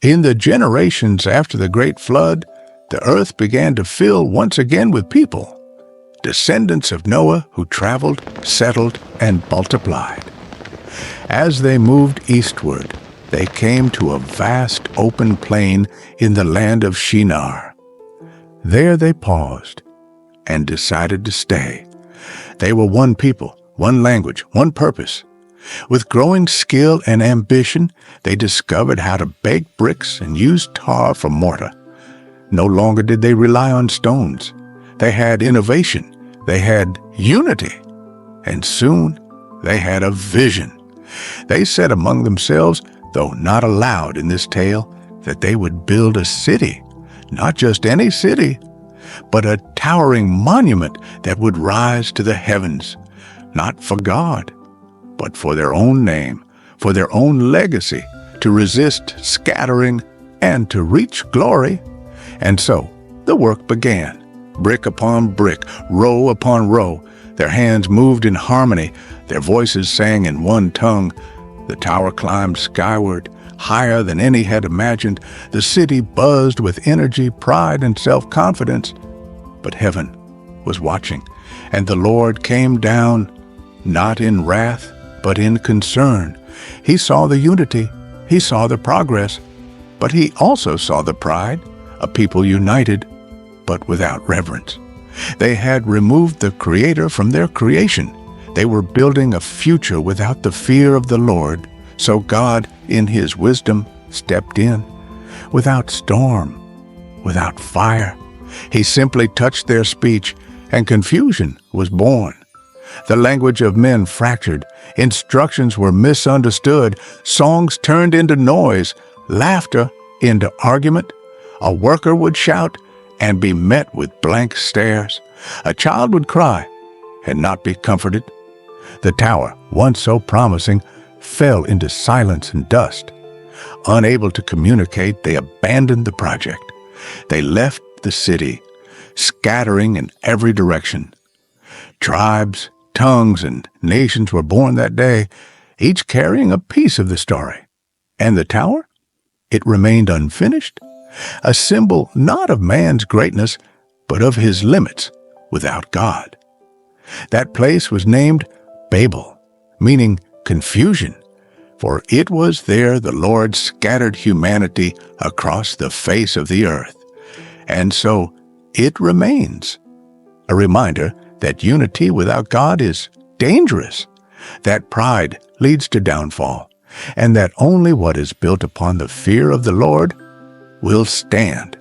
In the generations after the great flood, the earth began to fill once again with people, descendants of Noah who traveled, settled, and multiplied. As they moved eastward, they came to a vast open plain in the land of Shinar. There they paused and decided to stay. They were one people, one language, one purpose. With growing skill and ambition, they discovered how to bake bricks and use tar for mortar. No longer did they rely on stones. They had innovation. They had unity. And soon they had a vision. They said among themselves, though not aloud in this tale, that they would build a city, not just any city, but a towering monument that would rise to the heavens, not for God, but for their own name, for their own legacy, to resist scattering and to reach glory. And so the work began, brick upon brick, row upon row. Their hands moved in harmony, their voices sang in one tongue. The tower climbed skyward, higher than any had imagined. The city buzzed with energy, pride, and self-confidence. But heaven was watching, and the Lord came down, not in wrath, but in concern. He saw the unity, he saw the progress, but he also saw the pride, a people united, but without reverence. They had removed the Creator from their creation. They were building a future without the fear of the Lord. So God, in His wisdom, stepped in. Without storm, without fire, He simply touched their speech, and confusion was born. The language of men fractured, instructions were misunderstood, songs turned into noise, laughter into argument. A worker would shout and be met with blank stares. A child would cry and not be comforted. The tower, once so promising, fell into silence and dust. Unable to communicate, they abandoned the project. They left the city, scattering in every direction. Tribes, tongues, and nations were born that day, each carrying a piece of the story. And the tower? It remained unfinished, a symbol not of man's greatness, but of his limits without God. That place was named Babel, meaning confusion, for it was there the Lord scattered humanity across the face of the earth. And so it remains, a reminder that unity without God is dangerous, that pride leads to downfall, and that only what is built upon the fear of the Lord will stand.